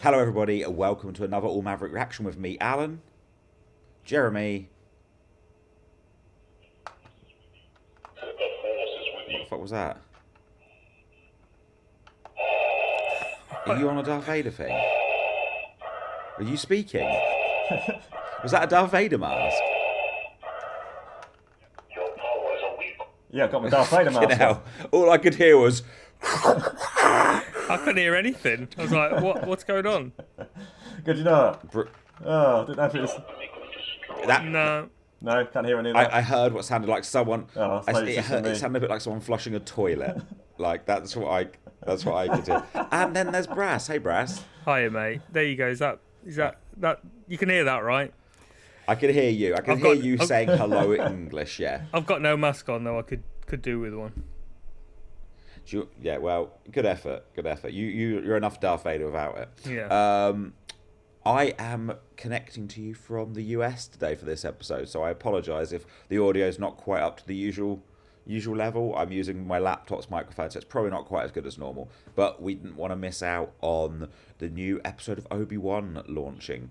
Hello everybody, and welcome to another All Maverick reaction with me, Alan, Jeremy. What the fuck was that? Are you on a Darth Vader thing? Are you speaking? Was that a Darth Vader mask? Yeah, I got my Darth Vader mask on. All I could hear was... I couldn't hear anything. I was like, what's going on? Good, you know it. Oh, I didn't know if it was... No. No, can't hear any of that. I heard what sounded like someone... Oh, it sounded a bit like someone flushing a toilet. Like, that's what I could hear. And then there's Brass. Hey, Brass. Hiya, mate. There you go. Is that you can hear that, right? I can hear you. I can hear you saying hello in English, yeah. I've got no mask on, though. I could do with one. Yeah, well, good effort. Good effort. You're enough Darth Vader without it. Yeah. I am connecting to you from the US today for this episode, so I apologise if the audio is not quite up to the usual level. I'm using my laptop's microphone, so it's probably not quite as good as normal. But we didn't want to miss out on the new episode of Obi-Wan launching.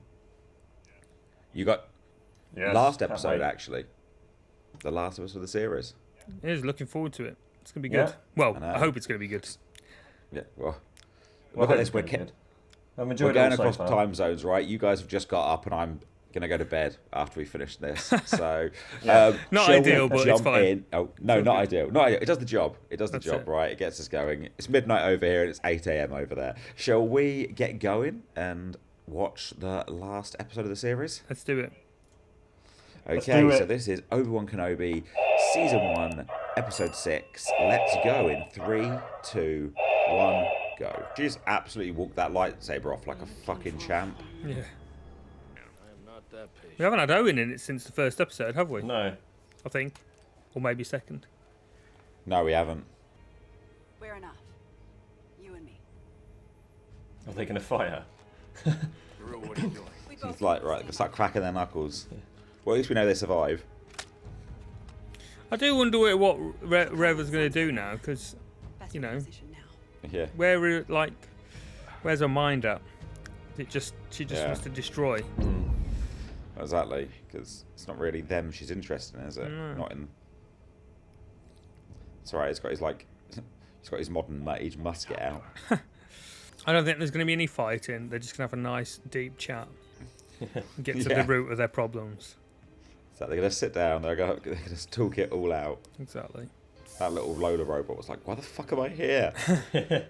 You got last episode, actually. The last episode of the series. Yeah, looking forward to it. It's going to be good. Well, I hope it's going to be good. Yeah, well look at this. We're going across time zones, right? You guys have just got up, and I'm going to go to bed after we finish this. So, not ideal, but it's fine. Oh, no, not ideal. Not ideal. It does the job. It does the job, right? It gets us going. It's midnight over here, and it's 8 AM over there. Shall we get going and watch the last episode of the series? Let's do it. Okay, so this is Obi-Wan Kenobi, Season 1, Episode 6. Let's go in 3, 2, 1, go. She just absolutely walked that lightsaber off like a fucking champ. Yeah. We haven't had Owen in it since the first episode, have we? No. I think. Or maybe second. No, we haven't. We're enough. You and me. Are they going to fire? It's like, right, they start cracking their knuckles. Well, at least we know they survive. I do wonder what Reva's going to do now, because, you know, yeah. Where's her mind at? She just wants to destroy. Exactly, because it's not really them she's interested in, is it? No. Not in. It's alright. It's got his modern age musket out. I don't think there's going to be any fighting. They're just going to have a nice deep chat, and get to the root of their problems. So they're going to sit down. They're going to talk it all out. Exactly. That little Lola robot was like, "Why the fuck am I here? I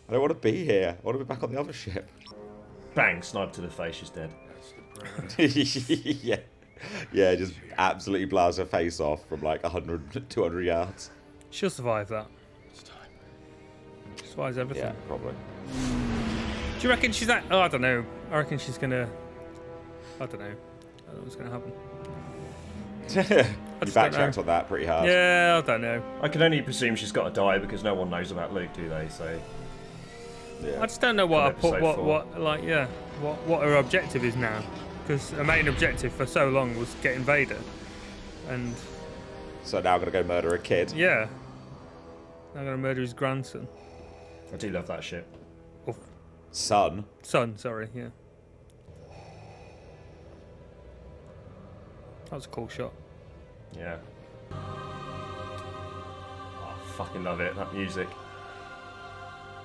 don't want to be here. I want to be back on the other ship." Bang! Snipe to the face. She's dead. yeah, just absolutely blasts her face off from like 100, 200 yards. She'll survive that. She survives everything. Yeah, probably. Do you reckon she's that? Oh, I don't know. I reckon she's gonna. I don't know. I don't know what's gonna happen. You backtracked on that pretty hard. Yeah, I don't know. I can only presume she's got to die because no one knows about Luke, do they? So. Yeah. I just don't know what what her objective is now, because her main objective for so long was getting Vader, and so now I'm gonna go murder a kid. Yeah, I'm gonna murder his grandson. I do love that shit. Or son, sorry, yeah. That was a cool shot. Yeah. Oh, I fucking love it, that music.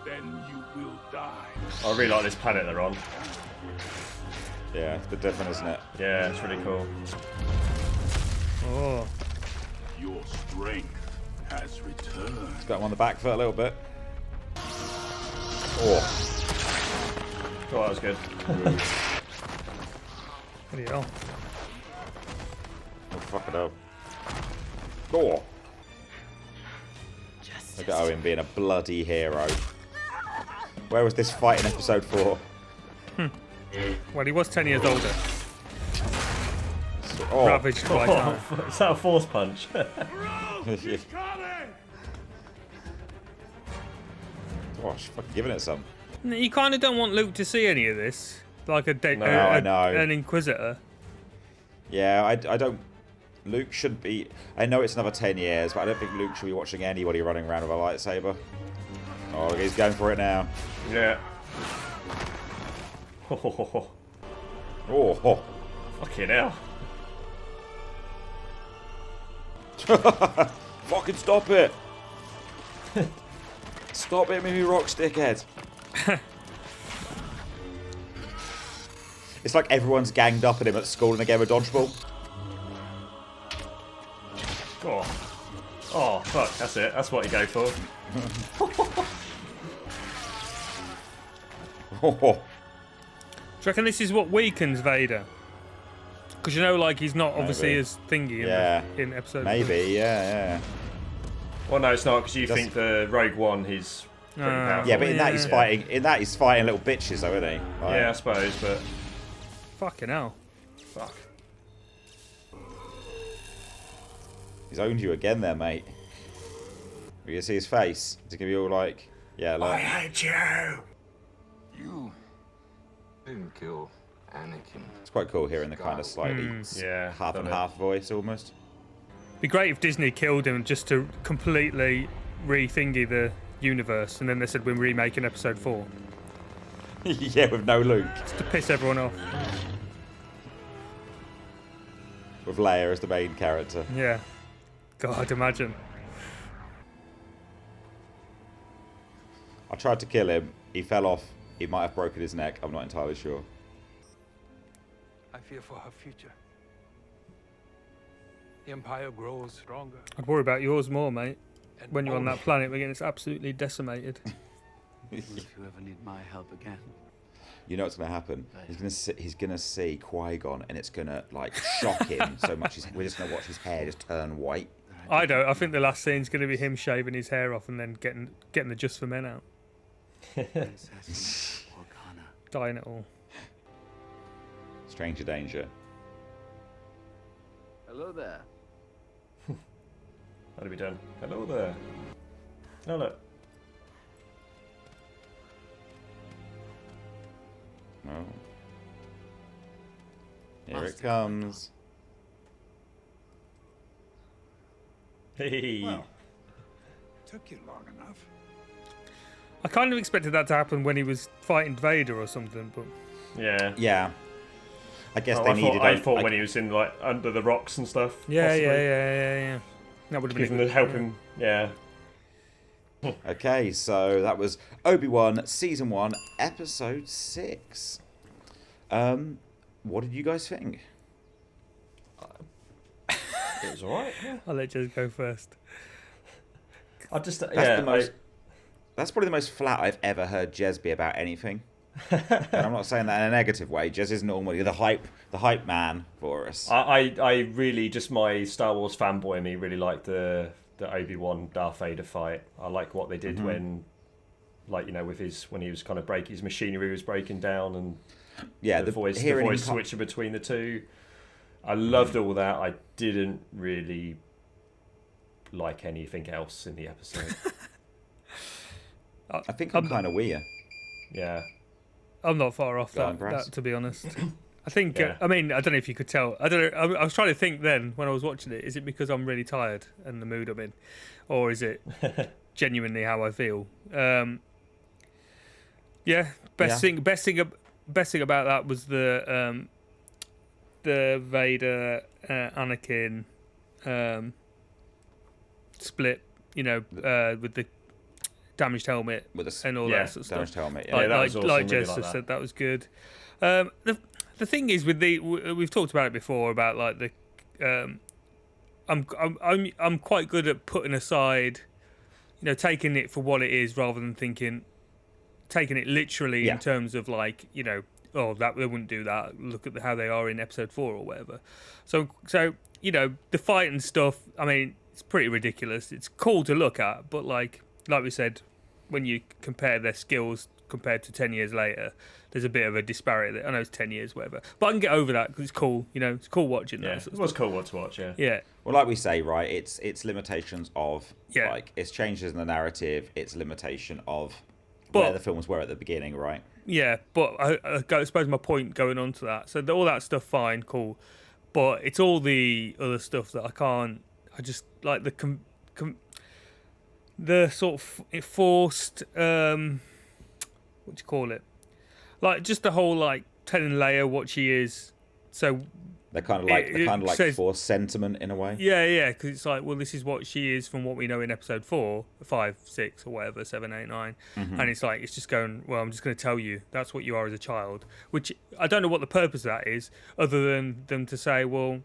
Then you will die. I really like this planet they're on. Yeah, it's a bit different, isn't it? Yeah, it's really cool. Oh. Your strength has returned. It's got him on the back foot a little bit. Oh. Oh, that was good. Bloody hell. Oh, fuck it up. Oh. Look at Owen being a bloody hero. Where was this fight in episode 4? Well, he was 10 years older. Oh. Ravaged twice now. Is that a force punch? Oh, she's fucking giving it some. You kind of don't want Luke to see any of this, like an Inquisitor. Yeah, I don't. Luke shouldn't be. I know it's another 10 years, but I don't think Luke should be watching anybody running around with a lightsaber. Oh, he's going for it now. Yeah. Oh, Oh, fucking hell. fucking stop it! Stop hitting me, rock stickhead. It's like everyone's ganged up at him at school in a game of dodgeball. Oh, fuck, that's it. That's what you go for. Oh, Do you reckon this is what weakens Vader? Because you know, like, he's not obviously Maybe. as thingy in, Yeah. in episode maybe, yeah. Well, no, it's not, because you think the Rogue One, he's pretty powerful. Yeah, but in that he's Yeah. fighting. In that he's fighting little bitches, though, isn't he? Like, Yeah, I suppose, but... Fucking hell. Fuck. He's owned you again, there, mate. You see his face? Is he gonna be all like, yeah, like. hate you! You didn't kill Anakin. It's quite cool hearing the kind of slightly Yeah, half and done it. half voice almost. Be great if Disney killed him just to completely re-thingy the universe, and then they said we're remaking episode 4 Yeah, with no Luke. just to piss everyone off. With Leia as the main character. Yeah. God, imagine. I tried to kill him. He fell off. He might have broken his neck. I'm not entirely sure. I fear for her future. The Empire grows stronger. I'd worry about yours more, mate. And When you're on only that planet, we're getting absolutely decimated. If you ever need my help again. You know what's going to happen? He's gonna see Qui-Gon, and it's gonna like shock him so much. We're just gonna watch his hair just turn white. I don't. I think the last scene's going to be him shaving his hair off and then getting the Just for Men out, Princess Organa. dyeing it all. Stranger danger. Hello there. That'll be done. Hello there. Oh, look. Oh. Here it comes. Hey. Well, took you long enough. I kind of expected that to happen when he was fighting Vader or something, but Yeah. Yeah. I guess Oh, they I needed. thought when he was in, like, under the rocks and stuff. yeah. possibly. That would have Give been him the help him. Yeah. Okay, so that was Obi-Wan Season 1, Episode 6. What did you guys think? It was alright. Yeah. I'll let Jez go first. I just, That's That's probably the most flat I've ever heard Jez be about anything. And I'm not saying that in a negative way. Jez is normally the hype man for us. I really, just my Star Wars fanboy in me really liked the Obi-Wan Darth Vader fight. I like what they did when, like, you know, with when he was kind of his machinery was breaking down, and Yeah, the voice hearing him switching between the two. I loved all that. I didn't really like anything else in the episode. I think I'm kind of weird. Yeah. I'm not far off Go on, that, Braz. to be honest. I think, Yeah. I mean, I don't know if you could tell. I don't know. I was trying to think then when I was watching it, is it because I'm really tired and the mood I'm in? Or is it genuinely how I feel? Yeah, best thing about that was the Vader Anakin split, you know, with the damaged helmet With a and all that sort of damaged stuff. helmet. Yeah, that was awesome. Like Really Jess like just that. said, that was good. The thing is with we've talked about it before about like the I'm quite good at putting aside, you know, taking it for what it is rather than taking it literally in terms of like, you know, oh, that they wouldn't do that. Look at how they are in episode 4 or whatever. So you know, the fight and stuff. I mean, it's pretty ridiculous. It's cool to look at, but like we said, when you compare their skills compared to 10 years later, there's a bit of a disparity. I know it's 10 years, whatever, but I can get over that because it's cool. You know, it's cool watching Yeah, that. Sort it of was stuff. cool to watch, yeah. Yeah, Well, like we say, right, it's limitations of, Yeah. like, it's changes in the narrative, it's limitation of But- where the films were at the beginning, right? yeah. But I suppose my point going on to that. So all that stuff, fine, cool, but it's all the other stuff that I can't. I just like the sort of forced what do you call it? Like just the whole like telling Leia what she is. So They're kind of like says, forced sentiment in a way. yeah, because it's like, well, this is what she is from what we know in episode 4, 5, 6, or whatever, 7, 8, 9. And it's like, it's just going, well, I'm just going to tell you that's what you are as a child. Which I don't know what the purpose of that is, other than them to say, well,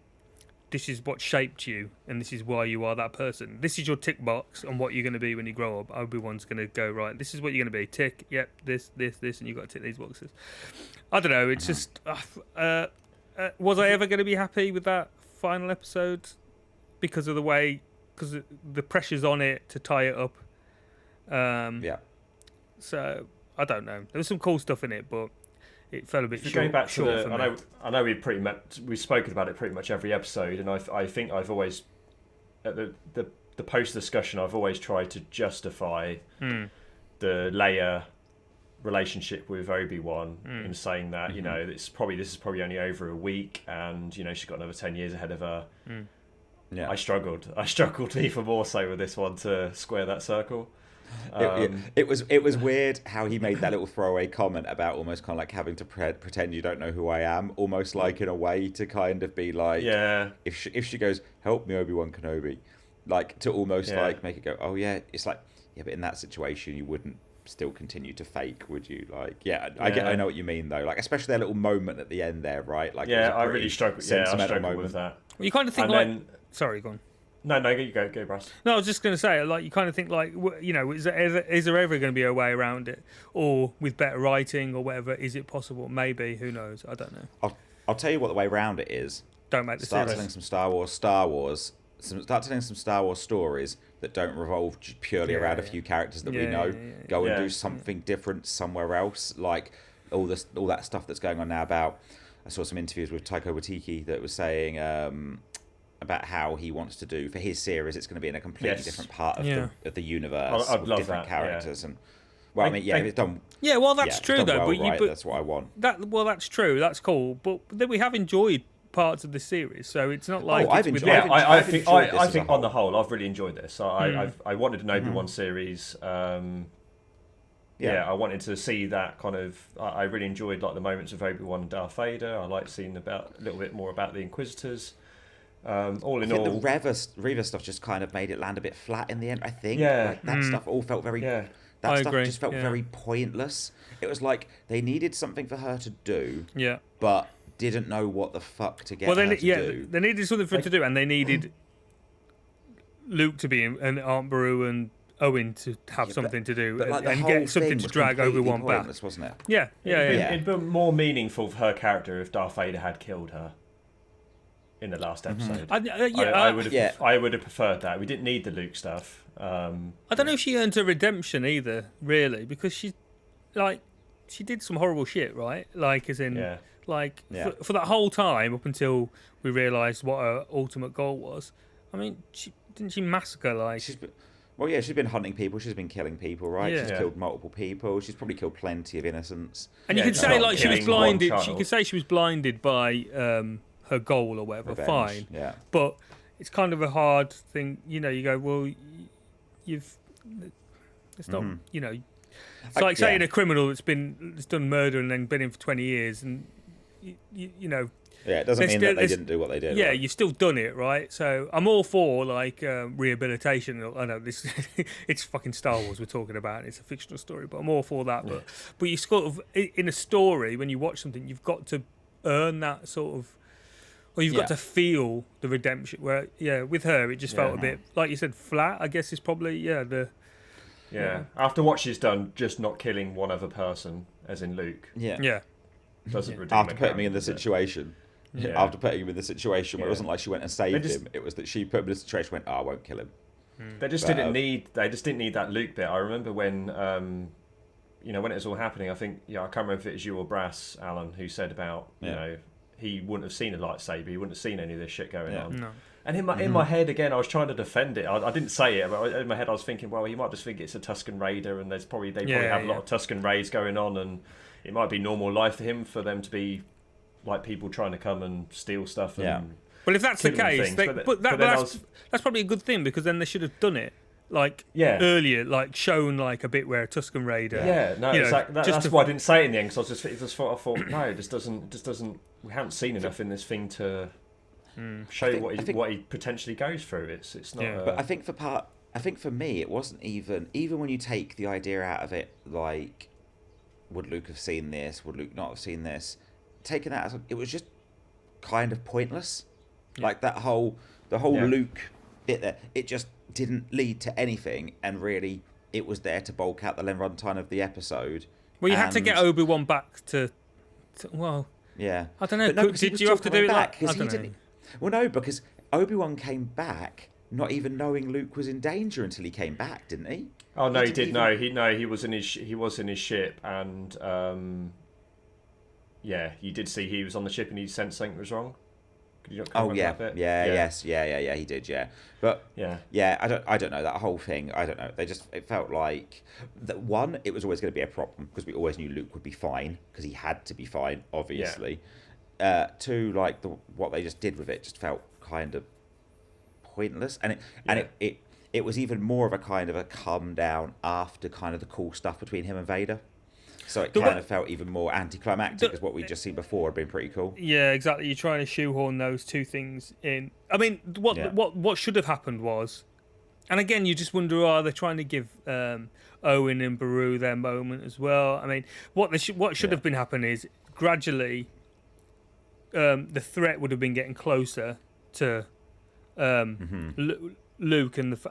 this is what shaped you, and this is why you are that person. This is your tick box on what you're going to be when you grow up. Obi-Wan's going to go, right, this is what you're going to be. Tick, yep, this, and you've got to tick these boxes. I don't know, it's just... was I ever going to be happy with that final episode because of the way, because the pressure's on it to tie it up? Yeah. So I don't know. There was some cool stuff in it, but it fell a bit short. Going back to short for me. I know we've spoken about it pretty much every episode, and I think I've always at the post discussion I've always tried to justify the Leia relationship with Obi-Wan in saying that you know this is probably only over a week, and you know she's got another 10 years ahead of her. Yeah. I struggled even more so with this one to square that circle. It was weird how he made that little throwaway comment about almost kind of like having to pretend you don't know who I am, almost like in a way to kind of be like, if she goes, help me, Obi-Wan Kenobi, like to almost like make it go, oh yeah, it's like, yeah, but in that situation you wouldn't still continue to fake, would you? Like, I know what you mean though, like especially that little moment at the end there, right? Like, I really struggled. I struggled moment with that. Well, you kind of think And like, then- sorry, go on. No, you go, Bryce. No, I was just going to say, like, you kind of think, like, you know, is there ever going to be a way around it? Or with better writing or whatever, is it possible? Maybe, who knows? I don't know. I'll tell you what the way around it is. Don't make the Start series. telling some Star Wars. Start telling some Star Wars stories that don't revolve purely around a few characters that we know. Go and do something different somewhere else. Like all that stuff that's going on now about... I saw some interviews with Taika Waititi that was saying... about how he wants to do for his series, it's going to be in a completely different part of the universe. I'd with love different that, characters and. Well, I mean, if it's done. Yeah, well, that's true though. Well, But that's what I want. That's true. That's cool. But then we have enjoyed parts of the series, so it's not like. I've it's enjoyed. I think on the whole, I've really enjoyed this. I wanted an Obi-Wan series. I wanted to see that kind of. I really enjoyed like the moments of Obi-Wan and Darth Vader. I liked seeing a little bit more about the Inquisitors. All in all, the Reva stuff just kind of made it land a bit flat in the end. I think like that stuff all felt very. That I stuff agree. just felt very pointless. It was like they needed something for her to do, but didn't know what the fuck to get her to do. They needed something for her to do, and they needed Luke to be in, and Aunt Beru and Owen to have something to do, and get something to drag Obi-Wan back, wasn't it? Yeah. It'd been more meaningful for her character if Darth Vader had killed her in the last episode. I would have preferred that. We didn't need the Luke stuff. I don't know if she earned a redemption either, really, because she did some horrible shit, right? Like, as in, for that whole time up until we realised what her ultimate goal was. I mean, didn't she massacre like? She's been hunting people. She's been killing people, right? Yeah. She's killed multiple people. She's probably killed plenty of innocents. And you could say like she was blinded. You could say she was blinded by her goal or whatever. Revenge, fine, yeah. But it's kind of a hard thing. You know, you go, well, it's not. You know, it's like saying a criminal that's done murder and then been in for 20 years, and you know. Yeah, it doesn't mean that they didn't do what they did. Yeah, right? you've still done it, right? So I'm all for like rehabilitation. I know this, it's fucking Star Wars we're talking about. It's a fictional story, but I'm all for that. Yeah. But you sort of in a story when you watch something, you've got to earn that sort of, or you've got to feel the redemption. Where with her, it just felt a bit like you said, flat. I guess is probably After what she's done, just not killing one other person, as in Luke. Doesn't redeem after putting me in the situation. Yeah. After putting him in the situation where it wasn't like she went and saved him, it was that she put him in a situation where I won't kill him. They just didn't need that Luke bit. I remember when when it was all happening, I think I can't remember if it was you or Brass, Alan, who said about you know, he wouldn't have seen a lightsaber, he wouldn't have seen any of this shit going on. No. And in my head again, I was trying to defend it. I didn't say it, but in my head I was thinking, well, he might just think it's a Tusken Raider, and they probably have a lot of Tusken Raids going on, and it might be normal life for him for them to be like people trying to come and steal stuff. And well, if that's the case, that's probably a good thing, because then they should have done it like earlier, like shown like a bit where a Tusken Raider. Yeah, no, you know, exactly. That's why I didn't say it in the end, because I thought, no, it just doesn't. We haven't seen enough in this thing to show what he potentially goes through. It's not. Yeah. But I think for me, it wasn't even when you take the idea out of it, like, would Luke have seen this? Would Luke not have seen this? Taking that, it was just kind of pointless. Yeah. Like the whole Luke bit there, it just didn't lead to anything, and really, it was there to bulk out the runtime of the episode. Well, you had to get Obi-Wan back to well. Yeah, I don't know. No, did you have to do it back, like? I don't know. Well, no, because Obi-Wan came back not even knowing Luke was in danger until he came back, didn't he? Oh no, he did. No, he was in his ship, and you did see he was on the ship and he sensed something was wrong. Could you not he did, yeah. But I don't know that whole thing. I don't know. It felt like that one. It was always going to be a problem because we always knew Luke would be fine because he had to be fine, obviously. Two, like what they just did with it just felt kind of pointless, and it was even more of a kind of a come down after kind of the cool stuff between him and Vader. So it kind of felt even more anticlimactic because what we'd just seen before had been pretty cool. Yeah, exactly. You're trying to shoehorn those two things in. I mean, what should have happened was, and again, you just wonder, are they trying to give Owen and Beru their moment as well? I mean, what should have been happening is gradually the threat would have been getting closer to Luke and his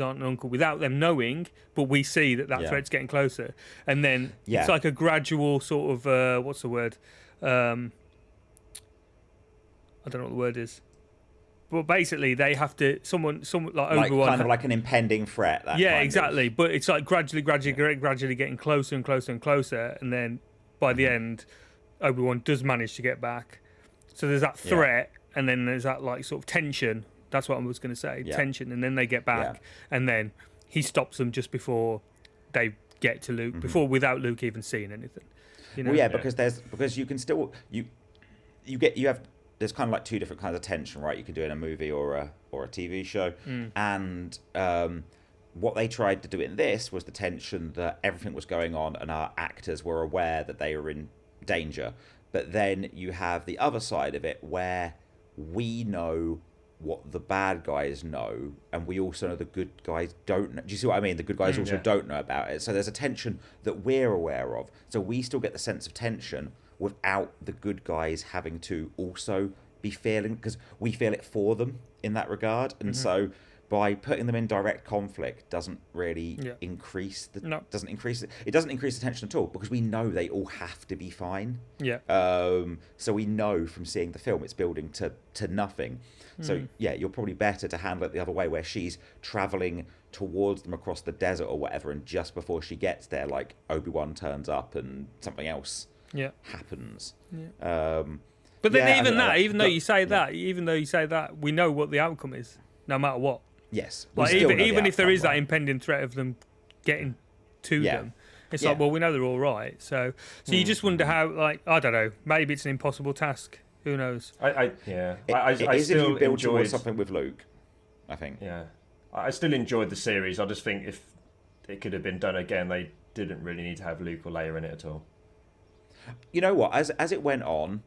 aunt and uncle without them knowing, but we see that threat's getting closer, and then it's like a gradual sort of what's the word? I don't know what the word is, but basically they have to someone like Obi-Wan, kind of like an impending threat. Exactly. But it's like gradually getting closer and closer and closer, and then by the end, Obi-Wan does manage to get back. So there's that threat, and then there's that like sort of tension. That's what I was going to say, tension, and then they get back, and then he stops them just before they get to Luke, without Luke even seeing anything. You know? Well, because you can still there's kind of like two different kinds of tension, right? You can do it in a movie or a TV show, and what they tried to do in this was the tension that everything was going on and our actors were aware that they were in danger, but then you have the other side of it where we know what the bad guys know, and we also know the good guys don't know. Do you see what I mean? The good guys also don't know about it. So there's a tension that we're aware of. So we still get the sense of tension without the good guys having to also be feeling, because we feel it for them in that regard. And so by putting them in direct conflict doesn't really increase the doesn't increase the tension at all, because we know they all have to be fine. So we know from seeing the film it's building to nothing. So you're probably better to handle it the other way, where she's traveling towards them across the desert or whatever, and just before she gets there, like, Obi-Wan turns up and something else happens. But then even though you say that, we know what the outcome is, no matter what. Yes. Like, even if there is that impending threat of them getting to them, it's like, well, we know they're all right. So you just wonder how, like, I don't know, maybe it's an impossible task. Who knows? I still if you build towards something with Luke, I think. Yeah. I still enjoyed the series. I just think if it could have been done again, they didn't really need to have Luke or Leia in it at all. You know what? As it went on,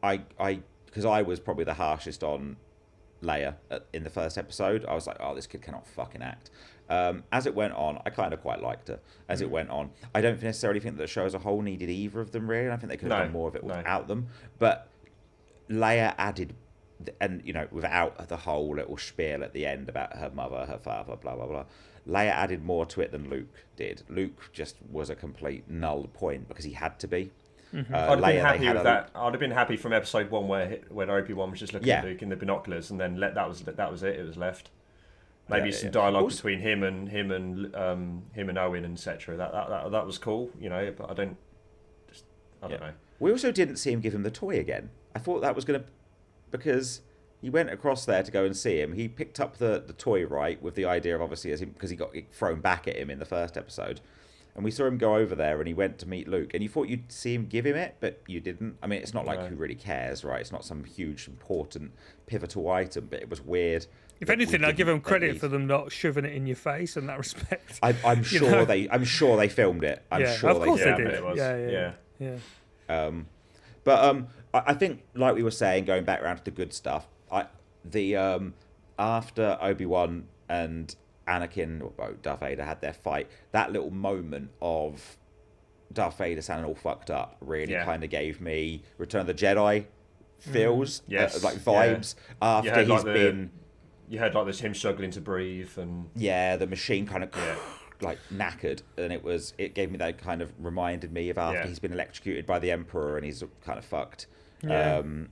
because I was probably the harshest on Leia in the first episode. I was like, oh, this kid cannot fucking act. As it went on, I kind of quite liked her. As it went on, I don't necessarily think that the show as a whole needed either of them, really. I think they could have done more of it without them. But Leia added, and without the whole little spiel at the end about her mother, her father, blah blah blah, Leia added more to it than Luke did. Luke just was a complete null point because he had to be. I'd have been happy with that. I'd have been happy from episode 1 when Obi-Wan was just looking at Luke in the binoculars, and then that was it. It was left. Maybe some dialogue between him and Owen, etc. That was cool, But I don't know. We also didn't see him give him the toy again. I thought that was going to, because he went across there to go and see him. He picked up the toy, right, with the idea of obviously because he got it thrown back at him in the first episode. And we saw him go over there, and he went to meet Luke, and you thought you'd see him give him it, but you didn't. I mean, it's not like who really cares, right? It's not some huge, important, pivotal item, but it was weird. If anything, I give them credit for them not shoving it in your face in that respect. I'm sure I'm sure they filmed it. I'm sure of course they they filmed did. it. Yeah. But I think, like we were saying, going back around to the good stuff, after Obi-Wan and Anakin, or Darth Vader, had their fight, that little moment of Darth Vader sounding all fucked up really kind of gave me Return of the Jedi feels, like vibes. After he's been... You had like this him struggling to breathe, and the machine kind of like knackered, and it gave me that kind of reminded me of after he's been electrocuted by the Emperor and he's kind of fucked. And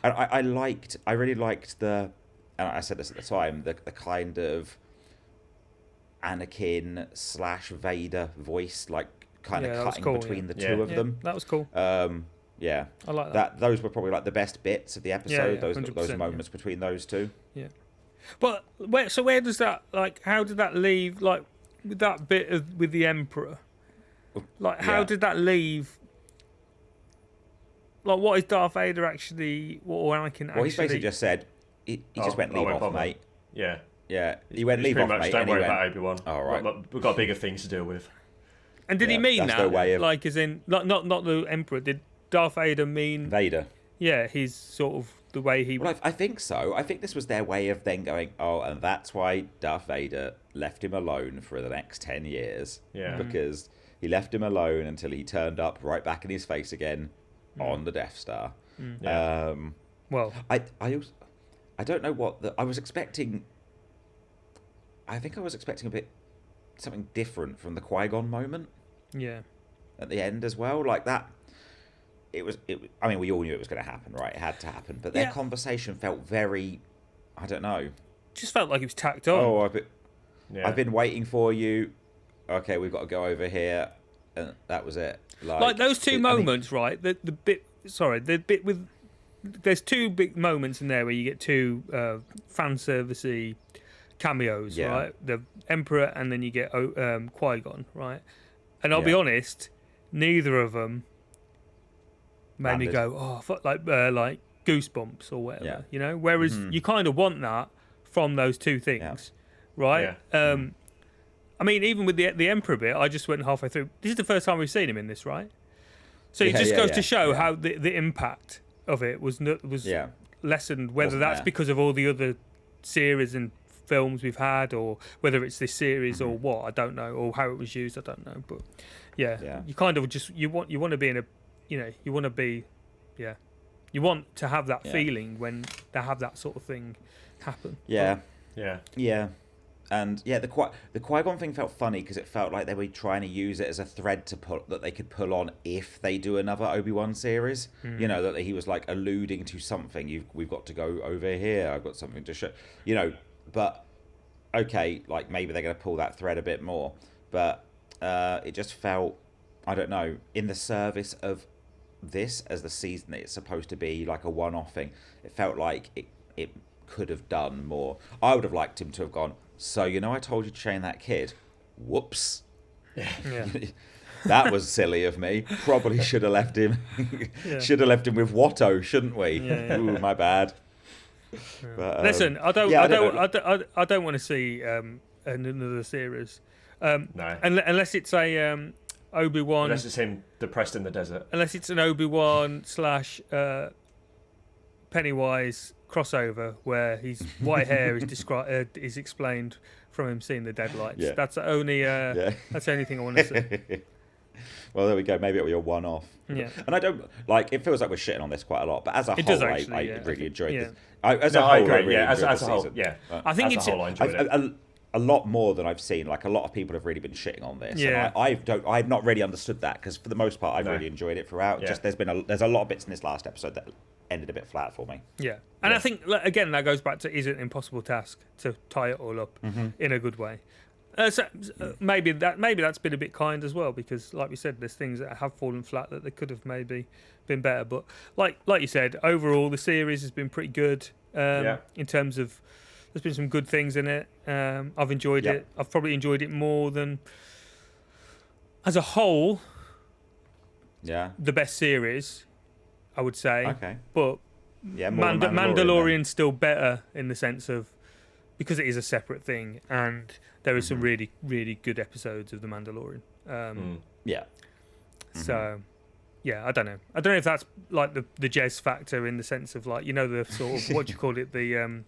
I really liked the, and I said this at the time, the kind of Anakin / Vader voice, like kind of cutting between the two of them. That was cool. Yeah, I like that. Those were probably like the best bits of the episode. Those moments between those two. Yeah. But where does that, like, how did that leave, like, with that bit with the Emperor? Like, how did that leave? Like, what is Darth Vader actually, or Anakin actually? Well, he's basically just said, he just went, leave off, mate. Yeah. Yeah, he went, leave off, mate. Don't worry about Obi-Wan. All right. We've got bigger things to deal with. And did he mean that? Like, as in, not the Emperor, did Darth Vader mean... Vader. Yeah, he's sort of the way he... Well, I think so. I think this was their way of then going, and that's why Darth Vader left him alone for the next 10 years. Yeah. Because he left him alone until he turned up right back in his face again on the Death Star. Yeah. Well... I don't know what... I was expecting... I think I was expecting something different from the Qui-Gon moment. Yeah. At the end as well. Like that... I mean, we all knew it was going to happen, right? It had to happen. But their conversation felt very... I don't know. Just felt like it was tacked on. Oh, I've been waiting for you. Okay, we've got to go over here. And that was it. Like those two moments, right? The bit with... There's two big moments in there where you get two fan servicey cameos, right? The Emperor, and then you get Qui-Gon, right? And I'll be honest, neither of them made me go, like goosebumps or whatever, you know? Whereas you kind of want that from those two things, right? Yeah. I mean, even with the Emperor bit, I just went halfway through. This is the first time we've seen him in this, right? So it just goes to show how the impact of it was lessened, whether that's because of all the other series and films we've had, or whether it's this series or what, I don't know, or how it was used, I don't know. But you kind of just you want to be in a, you want to be, you want to have that feeling when they have that sort of thing happen. And the Qui-Gon thing felt funny because it felt like they were trying to use it as a thread that they could pull on if they do another Obi-Wan series. You know, that he was like alluding to something. We've got to go over here. I've got something to show. You know, but okay, like maybe they're going to pull that thread a bit more. But it just felt, I don't know, in the service of this as the season that it's supposed to be, like a one-off thing. It felt like it could have done more. I would have liked him to have gone, so, I told you to train that kid. Whoops. Yeah. That was silly of me. Probably should have left him. Should have left him with Watto, shouldn't we? Ooh, my bad. But, listen, I don't want to see another series. No. Unless it's a Obi-Wan. Unless it's him depressed in the desert. Unless it's an Obi-Wan / Pennywise crossover where his white hair is explained from him seeing the deadlights. That's the only that's the only thing I want to see. Well, there we go. Maybe it'll be a one-off. Yeah. And I don't it feels like we're shitting on this quite a lot, but as a whole, I really enjoyed this. As a whole, I agree. I really enjoyed as the a whole, season. I think as a whole, I enjoyed it. A lot more than I've seen. Like, a lot of people have really been shitting on this. Yeah. And I've not really understood that, because for the most part, I've really enjoyed it throughout. Just there's a lot of bits in this last episode that ended a bit flat for me. Yeah. And I think, again, that goes back to, is it an impossible task to tie it all up in a good way? Maybe that's been a bit kind as well, because like we said, there's things that have fallen flat that they could have maybe been better. But like you said, overall the series has been pretty good in terms of, there's been some good things in it. I've enjoyed it. I've probably enjoyed it more than as a whole, Yeah. the best series, I would say. Okay. But Yeah, more than Mandalorian, Mandalorian's still better in the sense of because it is a separate thing, and there is some really, really good episodes of the Mandalorian. Yeah. So, yeah, I don't know. I don't know if that's like the Jez factor in the sense of like, you know, the sort of what do you call it? The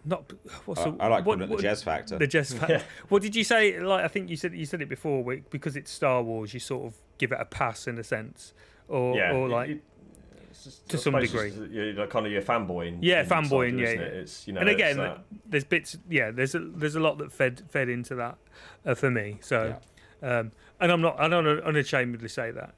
not what's the, I like what, calling it the Jez factor. The Jez factor. What did you say? Like I think you said it before. Because it's Star Wars, you sort of give it a pass in a sense, or like to some degree. You're like kind of your fanboying. Yeah, fanboying. Yeah, isn't it? It's, you know, and again, it's there's bits. Yeah, there's a lot that fed into that for me. So, and I don't unashamedly say that.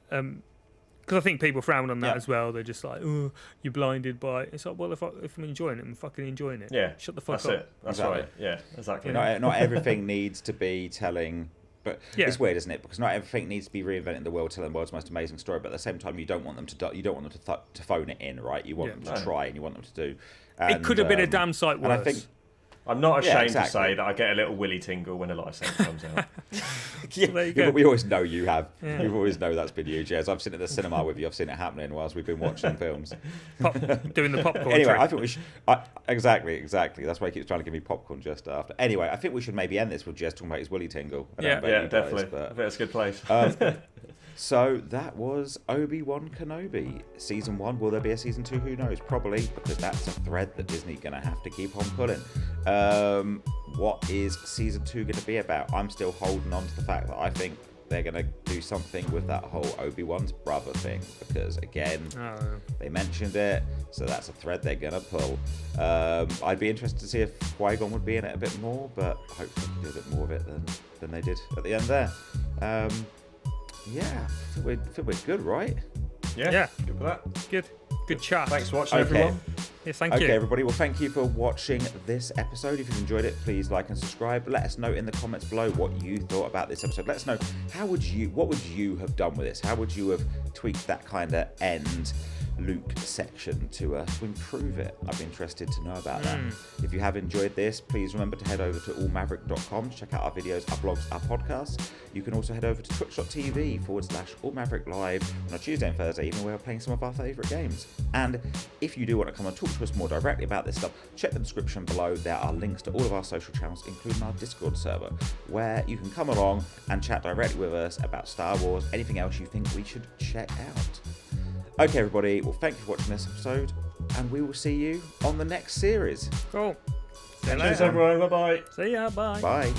Because I think people frown on that as well. They're just like, "Oh, you're blinded by." It's like, well, if I'm enjoying it, I'm fucking enjoying it. Yeah, shut the fuck that's up. It. That's exactly. Right. Yeah, exactly. Not everything needs to be telling. But it's weird, isn't it? Because not everything needs to be reinventing the world, telling the world's most amazing story. But at the same time, you don't want them to phone it in, right? You want them to try, and you want them to do. And, it could have been a damn sight worse. And I think I'm not ashamed to say that I get a little willy tingle when a lightsaber comes out. But we always know you have. Yeah. You always know that's been you, Jez. I've seen it at the cinema with you. I've seen it happening whilst we've been watching films. Doing the popcorn. Anyway, trick. I think we should. Exactly. That's why he keeps trying to give me popcorn just after. Anyway, I think we should maybe end this with Jez talking about his willy tingle. Definitely. I think that's a good place. So that was Obi-Wan Kenobi season 1. Will there be a season 2? Who knows? Probably, because that's a thread that Disney gonna have to keep on pulling. What is season 2 going to be about? I'm still holding on to the fact that I think they're going to do something with that whole Obi-Wan's brother thing, because again, they mentioned it, so that's a thread they're going to pull. I'd be interested to see if Qui-Gon would be in it a bit more, but hopefully they can do a bit more of it than they did at the end there. Yeah, I think we're good, right? Yeah. Good for that. Good chat. Thanks for watching, everyone. Yes, thank you. Okay, everybody. Well, thank you for watching this episode. If you've enjoyed it, please like and subscribe. Let us know in the comments below what you thought about this episode. Let us know what would you have done with this? How would you have tweaked that kind of end Luke section to improve it? I'd be interested to know about that. If you have enjoyed this, please remember to head over to allmaverick.com to check out our videos, our blogs, our podcasts. You can also head over to twitch.tv/allmaverick live on a Tuesday and Thursday, even where we're playing some of our favourite games. And if you do want to come and talk to us more directly about this stuff, check the description below. There are links to all of our social channels, including our Discord server, where you can come along and chat directly with us about Star Wars, anything else you think we should check out. Okay, everybody. Well, thank you for watching this episode, and we will see you on the next series. Cool. Thanks, everyone. Bye-bye. See ya. Bye. Bye.